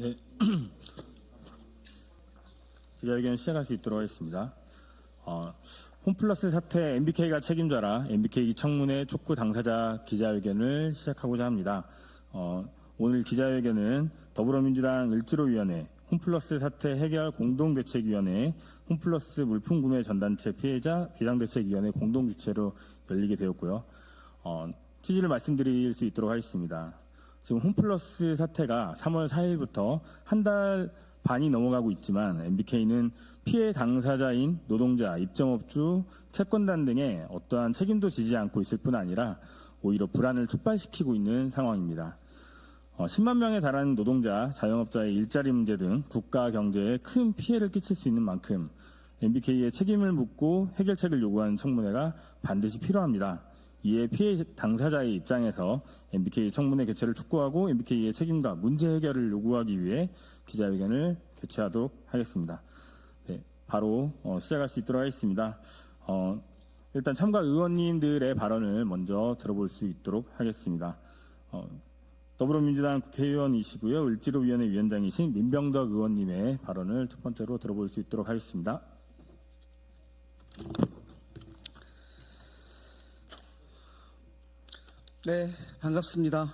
예, 기자회견 시작할 수 있도록 하겠습니다. 홈플러스 사태 MBK가 책임져라. MBK 청문회 촉구 당사자 기자회견을 시작하고자 합니다. 오늘 기자회견은 더불어민주당 을지로위원회, 홈플러스 사태 해결 공동대책위원회, 홈플러스 물품구매 전단체 피해자 비상대책위원회 공동주최로 열리게 되었고요. 취지를 말씀드릴 수 있도록 하겠습니다. 지금 홈플러스 사태가 3월 4일부터 한 달 반이 넘어가고 있지만 MBK는 피해 당사자인 노동자, 입점업주, 채권단 등의 어떠한 책임도 지지 않고 있을 뿐 아니라 오히려 불안을 촉발시키고 있는 상황입니다. 10만 명에 달하는 노동자, 자영업자의 일자리 문제 등 국가 경제에 큰 피해를 끼칠 수 있는 만큼 MBK의 책임을 묻고 해결책을 요구하는 청문회가 반드시 필요합니다. 이에 피해 당사자의 입장에서 MBK 청문회 개최를 촉구하고 MBK의 책임과 문제 해결을 요구하기 위해 기자회견을 개최하도록 하겠습니다. 네, 바로 시작할 수 있도록 하겠습니다. 일단 참가 의원님들의 발언을 먼저 들어볼 수 있도록 하겠습니다. 더불어민주당 국회의원이시고요. 을지로위원회 위원장이신 민병덕 의원님의 발언을 첫 번째로 들어볼 수 있도록 하겠습니다. 네, 반갑습니다.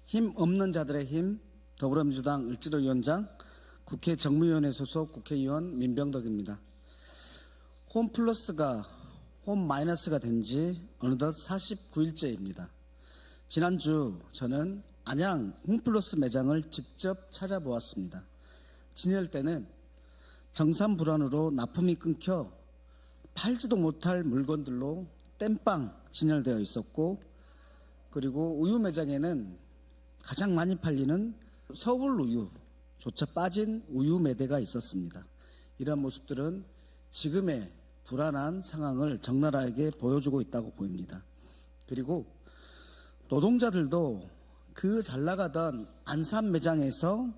힘 없는 자들의 힘, 더불어민주당 을지로위원장, 국회 정무위원회 소속 국회의원 민병덕입니다. 홈플러스가 홈마이너스가 된 지 어느덧 49일째입니다. 지난주 저는 안양 홈플러스 매장을 직접 찾아보았습니다. 진열 때는 정산 불안으로 납품이 끊겨 팔지도 못할 물건들로 땜빵 진열되어 있었고, 그리고 우유 매장에는 가장 많이 팔리는 서울 우유조차 빠진 우유 매대가 있었습니다. 이러한 모습들은 지금의 불안한 상황을 적나라하게 보여주고 있다고 보입니다. 그리고 노동자들도 그 잘 나가던 안산 매장에서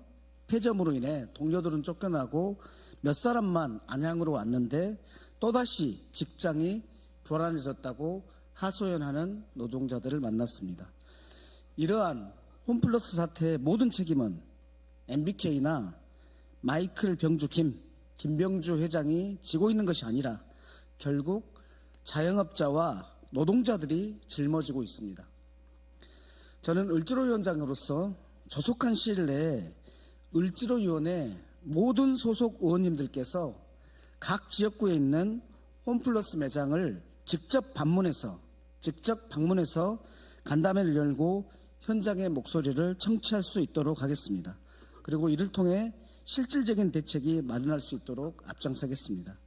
폐점으로 인해 동료들은 쫓겨나고 몇 사람만 안양으로 왔는데 또다시 직장이 불안해졌다고 하소연하는 노동자들을 만났습니다. 이러한 홈플러스 사태의 모든 책임은 MBK나 마이클 병주 김병주 회장이 지고 있는 것이 아니라 결국 자영업자와 노동자들이 짊어지고 있습니다. 저는 을지로위원장으로서 조속한 시일 내에 을지로위원회 모든 소속 의원님들께서 각 지역구에 있는 홈플러스 매장을 직접 방문해서 간담회를 열고 현장의 목소리를 청취할 수 있도록 하겠습니다. 그리고 이를 통해 실질적인 대책이 마련할 수 있도록 앞장서겠습니다.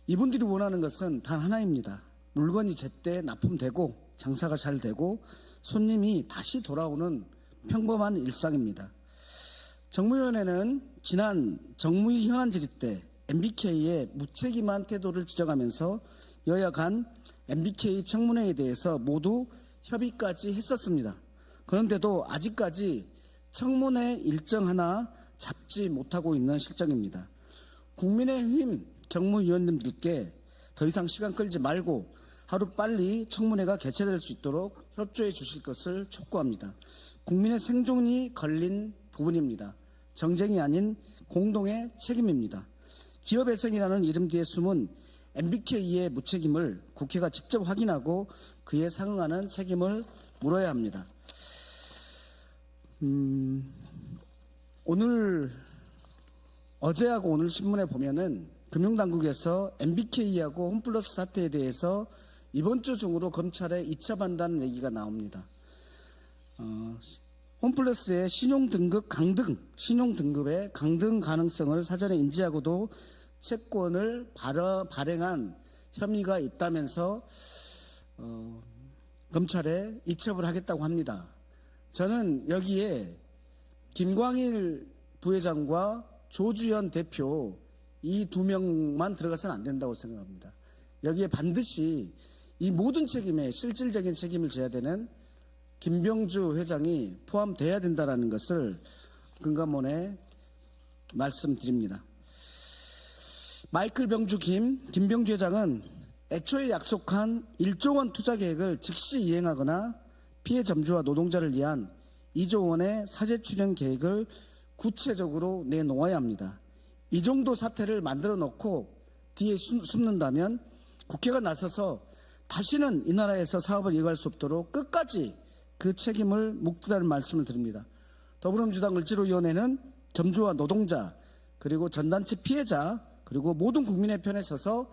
이분들이 원하는 것은 단 하나입니다. 물건이 제때 납품되고 장사가 잘 되고 손님이 다시 돌아오는 평범한 일상입니다. 정무위원회는 지난 정무위 현안 질의 때 MBK의 무책임한 태도를 지적하면서 여야 간 MBK 청문회에 대해서 모두 협의까지 했었습니다. 그런데도 아직까지 청문회 일정 하나 잡지 못하고 있는 실정입니다. 국민의힘 정무위원님들께 더 이상 시간 끌지 말고 하루빨리 청문회가 개최될 수 있도록 협조해 주실 것을 촉구합니다. 국민의 생존이 걸린 부분입니다. 정쟁이 아닌 공동의 책임입니다. 기업회생이라는 이름 뒤에 숨은 MBK의 무책임을 국회가 직접 확인하고 그에 상응하는 책임을 물어야 합니다. 어제하고 오늘 신문에 보면은 금융당국에서 MBK하고 홈플러스 사태에 대해서 이번 주 중으로 검찰에 이첩한다는 얘기가 나옵니다. 홈플러스의 신용등급의 강등 가능성을 사전에 인지하고도 채권을 발행한 혐의가 있다면서 검찰에 이첩을 하겠다고 합니다. 저는 여기에 김광일 부회장과 조주현 대표 이 두 명만 들어가서는 안 된다고 생각합니다. 여기에 반드시 이 모든 책임에 실질적인 책임을 져야 되는 김병주 회장이 포함돼야 된다는 것을 금감원에 말씀드립니다. 마이클 병주 김병주 회장은 애초에 약속한 1조 원 투자 계획을 즉시 이행하거나 피해 점주와 노동자를 위한 2조 원의 사재 출연 계획을 구체적으로 내놓아야 합니다. 이 정도 사태를 만들어 놓고 뒤에 숨는다면 국회가 나서서 다시는 이 나라에서 사업을 이어갈 수 없도록 끝까지 그 책임을 묻겠다는 말씀을 드립니다. 더불어민주당 을지로위원회는 점주와 노동자 그리고 전단체 피해자 그리고 모든 국민의 편에 서서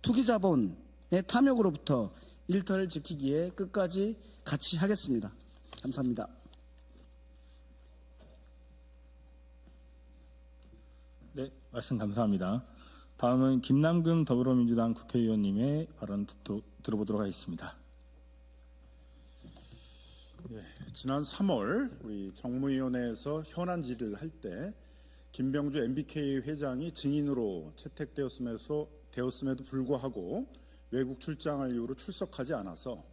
투기자본의 탐욕으로부터 일터를 지키기에 끝까지 같이 하겠습니다. 감사합니다. 네, 말씀 감사합니다. 다음은 김남근 더불어민주당 국회의원님의 발언 들어보도록 하겠습니다. 예, 지난 3월 우리 정무위원회에서 현안 질의를 할 때 김병주 MBK 회장이 증인으로 채택되었음에도 불구하고 외국 출장을 이유로 출석하지 않아서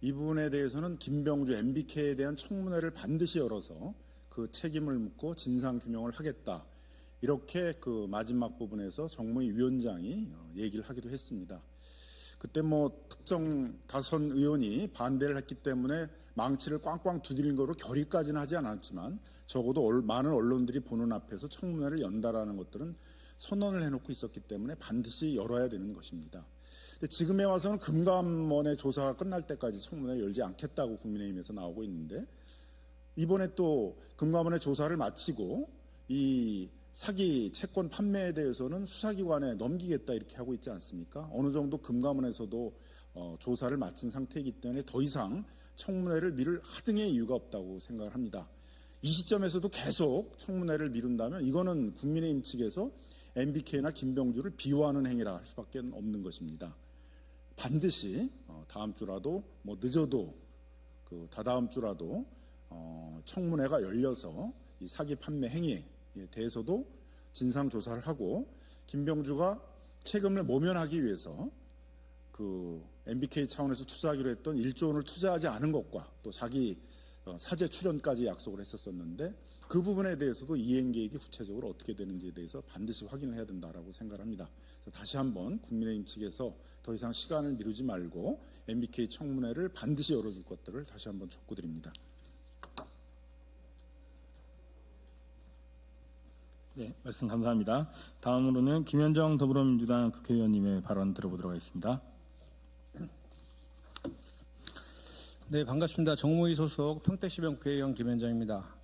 이 부분에 대해서는 김병주 MBK에 대한 청문회를 반드시 열어서 그 책임을 묻고 진상 규명을 하겠다. 이렇게 그 마지막 부분에서 정무위 위원장이 얘기를 하기도 했습니다. 그때 특정 다선 의원이 반대를 했기 때문에 망치를 꽝꽝 두드린 거로 결의까지는 하지 않았지만 적어도 많은 언론들이 보는 앞에서 청문회를 연다라는 것들은 선언을 해놓고 있었기 때문에 반드시 열어야 되는 것입니다. 근데 지금에 와서는 금감원의 조사가 끝날 때까지 청문회를 열지 않겠다고 국민의힘에서 나오고 있는데 이번에 또 금감원의 조사를 마치고 이 사기 채권 판매에 대해서는 수사기관에 넘기겠다 이렇게 하고 있지 않습니까? 어느 정도 금감원에서도 조사를 마친 상태이기 때문에 더 이상 청문회를 미룰 하등의 이유가 없다고 생각을 합니다. 이 시점에서도 계속 청문회를 미룬다면 이거는 국민의힘 측에서 MBK나 김병주를 비호하는 행위라 할 수밖에 없는 것입니다. 반드시 다음 주라도 늦어도 다다음 주라도 청문회가 열려서 이 사기 판매 행위에 대해서도 진상조사를 하고 김병주가 책임을 모면하기 위해서 그 MBK 차원에서 투자하기로 했던 1조 원을 투자하지 않은 것과 또 자기 사재 출연까지 약속을 했었었는데 그 부분에 대해서도 이행 계획이 구체적으로 어떻게 되는지에 대해서 반드시 확인을 해야 된다라고 생각합니다. 그래서 다시 한번 국민의힘 측에서 더 이상 시간을 미루지 말고 MBK 청문회를 반드시 열어줄 것들을 다시 한번 촉구드립니다. 네, 말씀 감사합니다. 다음으로는 김현정 더불어민주당 국회의원님의 발언 들어보도록 하겠습니다. 네, 반갑습니다. 정무위 소속 평택시병 국회의원 김현정입니다.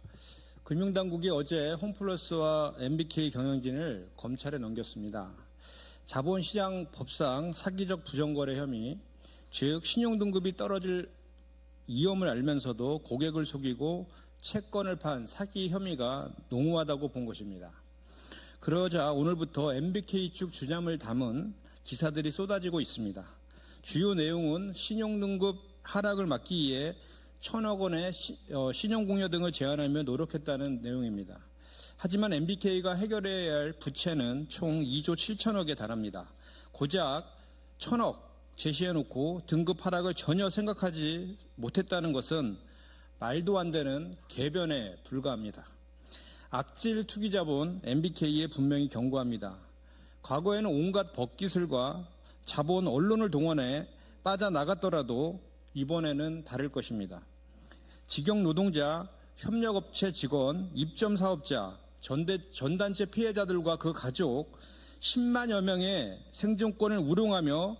금융당국이 어제 홈플러스와 MBK 경영진을 검찰에 넘겼습니다. 자본시장 법상 사기적 부정거래 혐의, 즉 신용등급이 떨어질 위험을 알면서도 고객을 속이고 채권을 판 사기 혐의가 농후하다고 본 것입니다. 그러자 오늘부터 MBK 측 주장을 담은 기사들이 쏟아지고 있습니다. 주요 내용은 신용등급 하락을 막기 위해 1,000억 원의 신용공여 등을 제한하며 노력했다는 내용입니다. 하지만 MBK가 해결해야 할 부채는 총 2조 7천억에 달합니다. 고작 1,000억 제시해놓고 등급 하락을 전혀 생각하지 못했다는 것은 말도 안 되는 궤변에 불과합니다. 악질 투기자본 MBK에 분명히 경고합니다. 과거에는 온갖 법기술과 자본 언론을 동원해 빠져나갔더라도 이번에는 다를 것입니다. 직영 노동자, 협력업체 직원, 입점사업자, 전단체 피해자들과 그 가족 10만여 명의 생존권을 우롱하며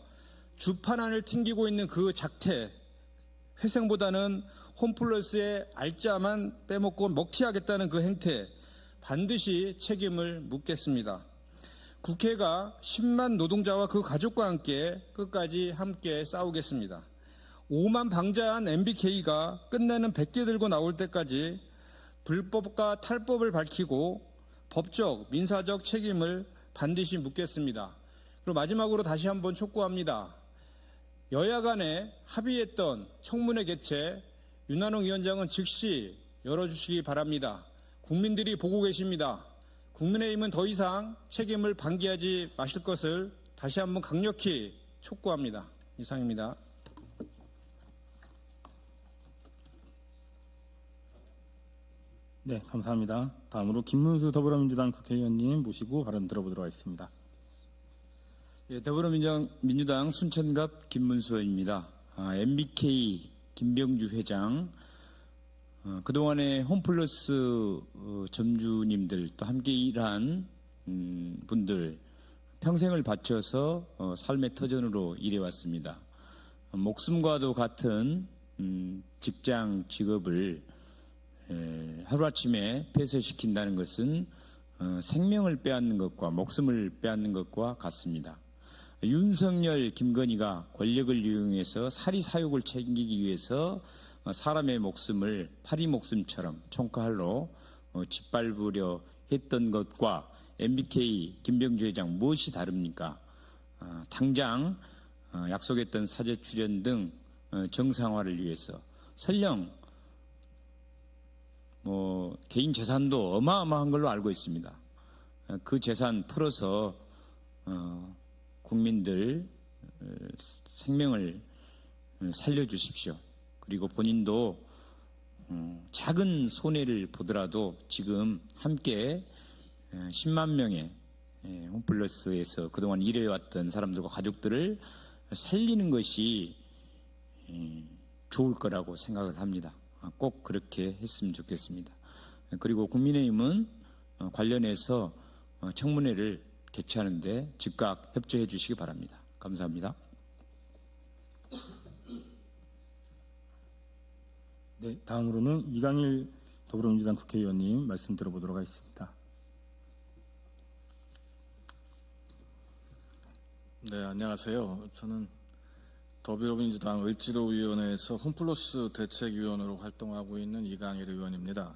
주판안을 튕기고 있는 그 작태, 회생보다는 홈플러스의 알짜만 빼먹고 먹튀하겠다는 그 행태 반드시 책임을 묻겠습니다. 국회가 10만 노동자와 그 가족과 끝까지 함께 싸우겠습니다. 오만 방자한 MBK가 끝내는 100개 들고 나올 때까지 불법과 탈법을 밝히고 법적, 민사적 책임을 반드시 묻겠습니다. 그리고 마지막으로 다시 한번 촉구합니다. 여야 간에 합의했던 청문회 개최 윤한홍 위원장은 즉시 열어주시기 바랍니다. 국민들이 보고 계십니다. 국민의힘은 더 이상 책임을 방기하지 마실 것을 다시 한번 강력히 촉구합니다. 이상입니다. 네, 감사합니다. 다음으로 김문수 더불어민주당 국회의원님 모시고 발언 들어보도록 하겠습니다. 예, 더불어민주당 순천갑 김문수입니다. MBK 김병주 회장 그동안에 홈플러스 점주님들 또 함께 일한 분들 평생을 바쳐서 삶의 터전으로 일해왔습니다. 목숨과도 같은 직장 직업을 하루아침에 폐쇄시킨다는 것은 생명을 빼앗는 것과 목숨을 빼앗는 것과 같습니다. 윤석열, 김건희가 권력을 이용해서 사리사욕을 챙기기 위해서 사람의 목숨을 파리 목숨처럼 총칼로 짓밟으려 했던 것과 MBK 김병주 회장 무엇이 다릅니까? 당장 약속했던 사제 출연 등 정상화를 위해서 설령 개인 재산도 어마어마한 걸로 알고 있습니다. 그 재산 풀어서 국민들 생명을 살려주십시오. 그리고 본인도 작은 손해를 보더라도 지금 함께 10만 명의 홈플러스에서 그동안 일해왔던 사람들과 가족들을 살리는 것이 좋을 거라고 생각을 합니다. 꼭 그렇게 했으면 좋겠습니다. 그리고 국민의힘은 관련해서 청문회를 개최하는데 즉각 협조해 주시기 바랍니다. 감사합니다. 네, 다음으로는 이강일 더불어민주당 국회의원님 말씀 들어보도록 하겠습니다. 네, 안녕하세요. 저는 더불어민주당 을지로위원회에서 홈플러스 대책위원으로 활동하고 있는 이강일 의원입니다.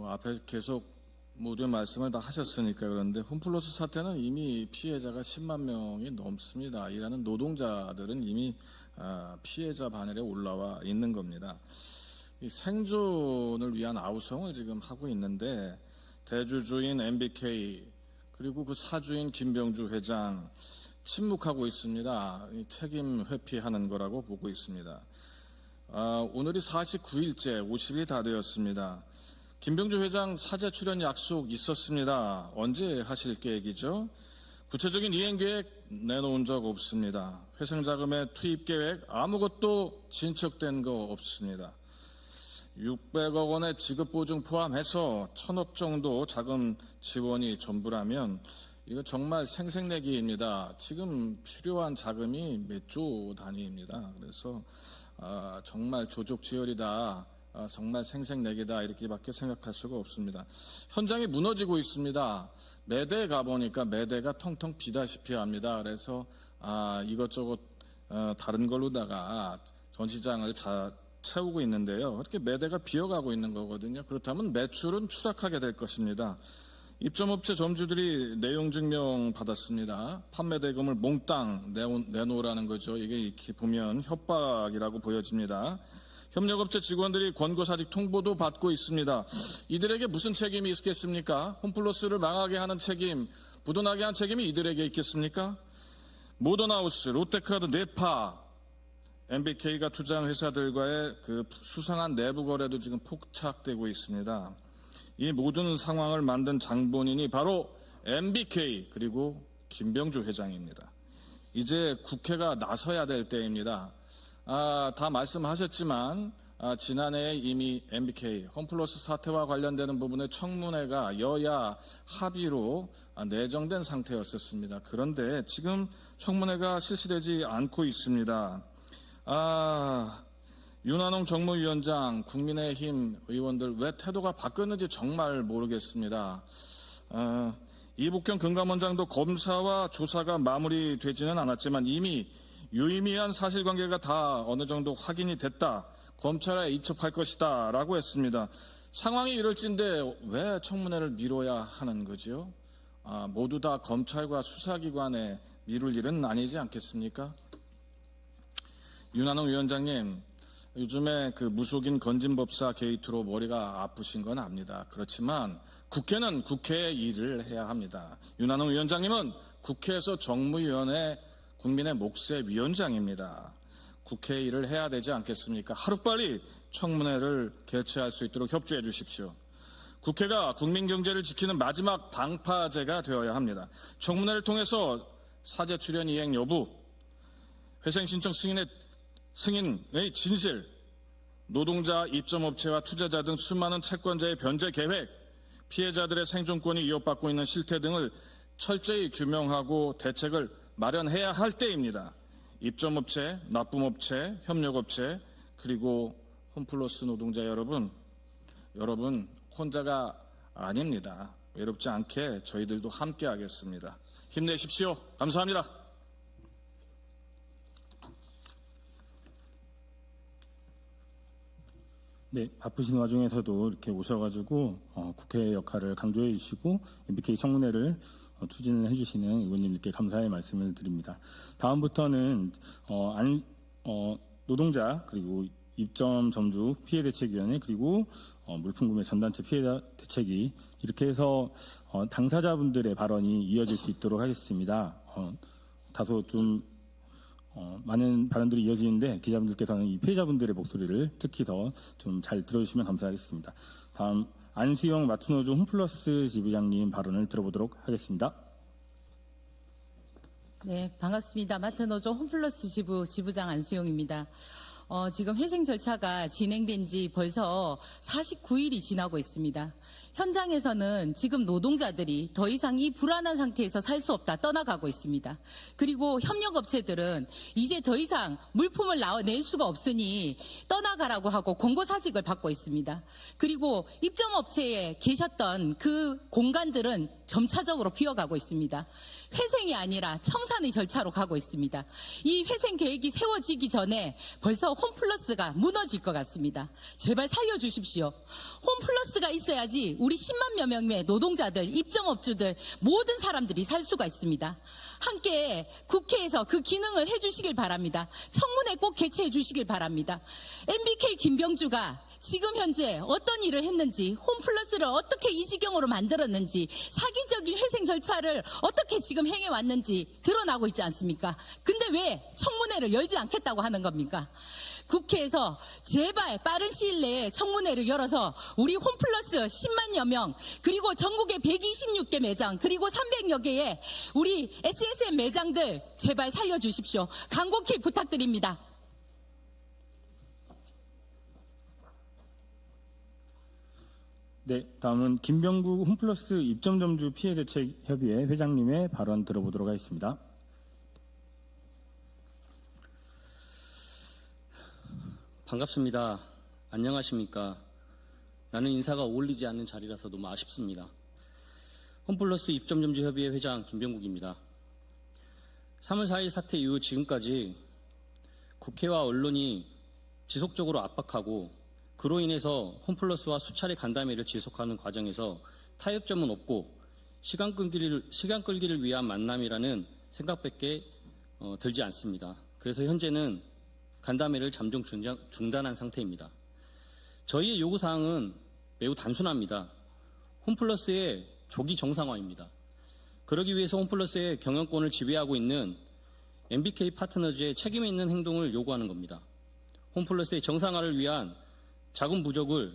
앞에 계속 모든 말씀을 다 하셨으니까 그런데 홈플러스 사태는 이미 피해자가 10만 명이 넘습니다. 일하는 노동자들은 이미 피해자 반열에 올라와 있는 겁니다. 이 생존을 위한 아우성을 지금 하고 있는데 대주주인 MBK 그리고 그 사주인 김병주 회장 침묵하고 있습니다. 책임 회피하는 거라고 보고 있습니다. 오늘이 49일째 50일이 다 되었습니다. 김병주 회장 사제 출연 약속 있었습니다. 언제 하실 계획이죠? 구체적인 이행 계획 내놓은 적 없습니다. 회생자금의 투입 계획 아무것도 진척된 거 없습니다. 600억 원의 지급 보증 포함해서 1,000억 정도 자금 지원이 전부라면 이거 정말 생색내기입니다. 지금 필요한 자금이 몇 조 단위입니다. 그래서 정말 조족지혈이다. 정말 생색내기다 이렇게밖에 생각할 수가 없습니다. 현장이 무너지고 있습니다. 매대에 가보니까 매대가 텅텅 비다시피 합니다. 그래서 이것저것 다른 걸로다가 전시장을 채우고 있는데요. 그렇게 매대가 비어가고 있는 거거든요. 그렇다면 매출은 추락하게 될 것입니다. 입점업체 점주들이 내용 증명 받았습니다. 판매 대금을 몽땅 내놓으라는 거죠. 이게 이렇게 보면 협박이라고 보여집니다. 협력업체 직원들이 권고사직 통보도 받고 있습니다. 이들에게 무슨 책임이 있겠습니까? 홈플러스를 망하게 하는 책임, 부도나게 한 책임이 이들에게 있겠습니까? 모던하우스, 롯데카드, 네파, MBK가 투자한 회사들과의 그 수상한 내부 거래도 지금 폭착되고 있습니다. 이 모든 상황을 만든 장본인이 바로 MBK 그리고 김병주 회장입니다. 이제 국회가 나서야 될 때입니다. 다 말씀하셨지만 지난해에 이미 MBK 홈플러스 사태와 관련되는 부분의 청문회가 여야 합의로 내정된 상태였었습니다. 그런데 지금 청문회가 실시되지 않고 있습니다. 윤한홍 정무위원장, 국민의힘 의원들 왜 태도가 바뀌었는지 정말 모르겠습니다. 이복현 금감원장도 검사와 조사가 마무리되지는 않았지만 이미 유의미한 사실관계가 다 어느 정도 확인이 됐다. 검찰에 이첩할 것이다 라고 했습니다. 상황이 이럴진데 왜 청문회를 미뤄야 하는 거지요? 모두 다 검찰과 수사기관에 미룰 일은 아니지 않겠습니까? 윤한홍 위원장님, 요즘에 그 무속인 건진법사 게이트로 머리가 아프신 건 압니다. 그렇지만 국회는 국회의 일을 해야 합니다. 윤한홍 위원장님은 국회에서 정무위원회 국민의 몫의 위원장입니다. 국회 일을 해야 되지 않겠습니까? 하루빨리 청문회를 개최할 수 있도록 협조해 주십시오. 국회가 국민 경제를 지키는 마지막 방파제가 되어야 합니다. 청문회를 통해서 사제 출연 이행 여부, 회생 신청 승인의 진실, 노동자, 입점업체와 투자자 등 수많은 채권자의 변제 계획, 피해자들의 생존권이 위협받고 있는 실태 등을 철저히 규명하고 대책을 마련해야 할 때입니다. 입점업체, 납품업체, 협력업체, 그리고 홈플러스 노동자 여러분 혼자가 아닙니다. 외롭지 않게 저희들도 함께 하겠습니다. 힘내십시오. 감사합니다. 네, 바쁘신 와중에서도 이렇게 오셔가지고 국회 역할을 강조해 주시고 MBK 청문회를 추진을 해주시는 의원님들께 감사의 말씀을 드립니다. 다음부터는 노동자 그리고 입점 점주 피해 대책위원회 그리고 물품 구매 전단체 피해 대책위 이렇게 해서 당사자분들의 발언이 이어질 수 있도록 하겠습니다. 다소 좀 많은 발언들이 이어지는데 기자분들께서는 이 피해자분들의 목소리를 특히 더 좀 잘 들어주시면 감사하겠습니다. 다음 안수영 마트노조 홈플러스 지부장님 발언을 들어보도록 하겠습니다. 네, 반갑습니다. 마트노조 홈플러스 지부장 안수영입니다. 지금 회생 절차가 진행된 지 벌써 49일이 지나고 있습니다. 현장에서는 지금 노동자들이 더 이상 이 불안한 상태에서 살 수 없다 떠나가고 있습니다. 그리고 협력업체들은 이제 더 이상 물품을 낼 수가 없으니 떠나가라고 하고 권고사직을 받고 있습니다. 그리고 입점업체에 계셨던 그 공간들은 점차적으로 비어가고 있습니다. 회생이 아니라 청산의 절차로 가고 있습니다. 이 회생 계획이 세워지기 전에 벌써 홈플러스가 무너질 것 같습니다. 제발 살려주십시오. 홈플러스가 있어야지 우리 10만여 명의 노동자들, 입점업주들 모든 사람들이 살 수가 있습니다. 함께 국회에서 그 기능을 해주시길 바랍니다. 청문회 꼭 개최해 주시길 바랍니다. MBK 김병주가 지금 현재 어떤 일을 했는지, 홈플러스를 어떻게 이 지경으로 만들었는지, 사기적인 회생 절차를 어떻게 지금 행해왔는지 드러나고 있지 않습니까? 근데 왜 청문회를 열지 않겠다고 하는 겁니까? 국회에서 제발 빠른 시일 내에 청문회를 열어서 우리 홈플러스 10만여 명, 그리고 전국의 126개 매장, 그리고 300여 개의 우리 SSM 매장들 제발 살려주십시오. 간곡히 부탁드립니다. 네, 다음은 김병구 홈플러스 입점점주 피해대책협의회 회장님의 발언 들어보도록 하겠습니다. 반갑습니다. 안녕하십니까. 나는 인사가 어울리지 않는 자리라서 너무 아쉽습니다. 홈플러스 입점점주협의회 회장 김병국입니다. 3월 4일 사태 이후 지금까지 국회와 언론이 지속적으로 압박하고 그로 인해서 홈플러스와 수차례 간담회를 지속하는 과정에서 타협점은 없고 시간 끌기를 위한 만남이라는 생각밖에 들지 않습니다. 그래서 현재는 간담회를 잠정 중단한 상태입니다. 저희의 요구사항은 매우 단순합니다. 홈플러스의 조기 정상화입니다. 그러기 위해서 홈플러스의 경영권을 지배하고 있는 MBK 파트너즈의 책임 있는 행동을 요구하는 겁니다. 홈플러스의 정상화를 위한 자금 부족을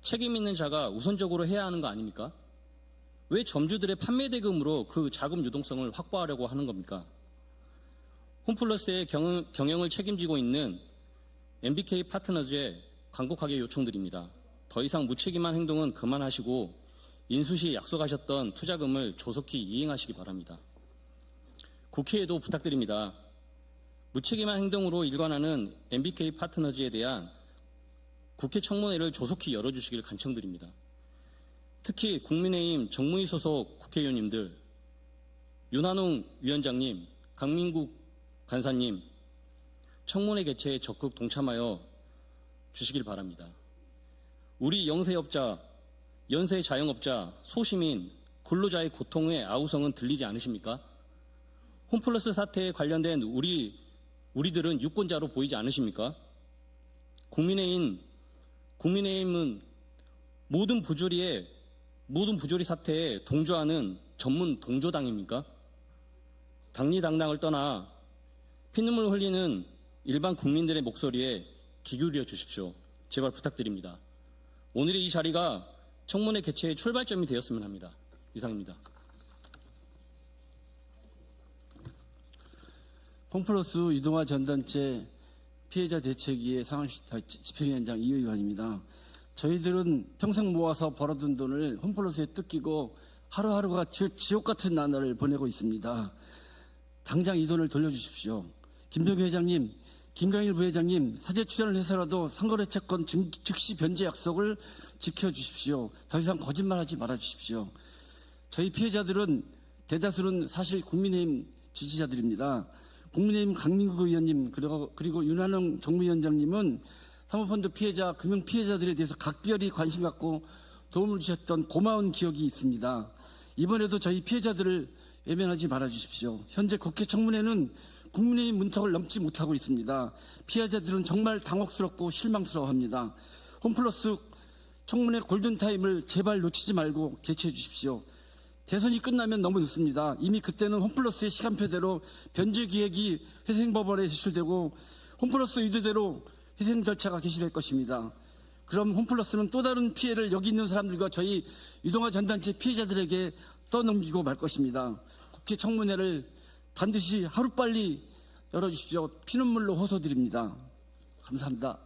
책임 있는 자가 우선적으로 해야 하는 거 아닙니까? 왜 점주들의 판매 대금으로 그 자금 유동성을 확보하려고 하는 겁니까? 홈플러스의 경영을 책임지고 있는 MBK 파트너즈에 간곡하게 요청드립니다. 더 이상 무책임한 행동은 그만하시고 인수 시 약속하셨던 투자금을 조속히 이행하시기 바랍니다. 국회에도 부탁드립니다. 무책임한 행동으로 일관하는 MBK 파트너즈에 대한 국회 청문회를 조속히 열어주시길 간청드립니다. 특히 국민의힘 정무위 소속 국회의원님들, 윤한홍 위원장님, 강민국 간사님, 청문회 개최에 적극 동참하여 주시길 바랍니다. 우리 영세업자, 연세 자영업자, 소시민, 근로자의 고통의 아우성은 들리지 않으십니까? 홈플러스 사태에 관련된 우리들은 유권자로 보이지 않으십니까? 국민의힘은 모든 부조리 사태에 동조하는 전문 동조당입니까? 당리당당을 떠나 피눈물 흘리는 일반 국민들의 목소리에 귀 기울여 주십시오. 제발 부탁드립니다. 오늘의 이 자리가 청문회 개최의 출발점이 되었으면 합니다. 이상입니다. 홈플러스 유동화 전단체 피해자 대책위의 상황 집행위원장 이의원입니다. 저희들은 평생 모아서 벌어둔 돈을 홈플러스에 뜯기고 하루하루가 지옥 같은 나날을 보내고 있습니다. 당장 이 돈을 돌려주십시오. 김병규 회장님, 김강일 부회장님, 사제 출연을 해서라도 상거래 채권 즉시 변제 약속을 지켜주십시오. 더 이상 거짓말하지 말아주십시오. 저희 피해자들은 대다수는 사실 국민의힘 지지자들입니다. 국민의힘 강민구 의원님 그리고 윤한홍 정무위원장님은 사모펀드 피해자, 금융 피해자들에 대해서 각별히 관심 갖고 도움을 주셨던 고마운 기억이 있습니다. 이번에도 저희 피해자들을 외면하지 말아주십시오. 현재 국회 청문회는 국민의힘 문턱을 넘지 못하고 있습니다. 피해자들은 정말 당혹스럽고 실망스러워합니다. 홈플러스 청문회 골든타임을 제발 놓치지 말고 개최해 주십시오. 대선이 끝나면 너무 늦습니다. 이미 그때는 홈플러스의 시간표대로 변제 기획이 회생법원에 제출되고 홈플러스 의도대로 회생 절차가 개시될 것입니다. 그럼 홈플러스는 또 다른 피해를 여기 있는 사람들과 저희 유동화 전단체 피해자들에게 떠넘기고 말 것입니다. 국회 청문회를 반드시 하루빨리 열어주십시오. 피눈물로 호소드립니다. 감사합니다.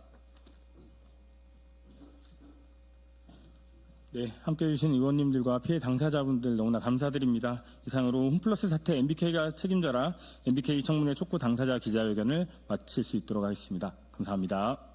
네, 함께해 주신 의원님들과 피해 당사자분들 너무나 감사드립니다. 이상으로 홈플러스 사태 MBK가 책임져라 MBK 청문회 촉구 당사자 기자회견을 마칠 수 있도록 하겠습니다. 감사합니다.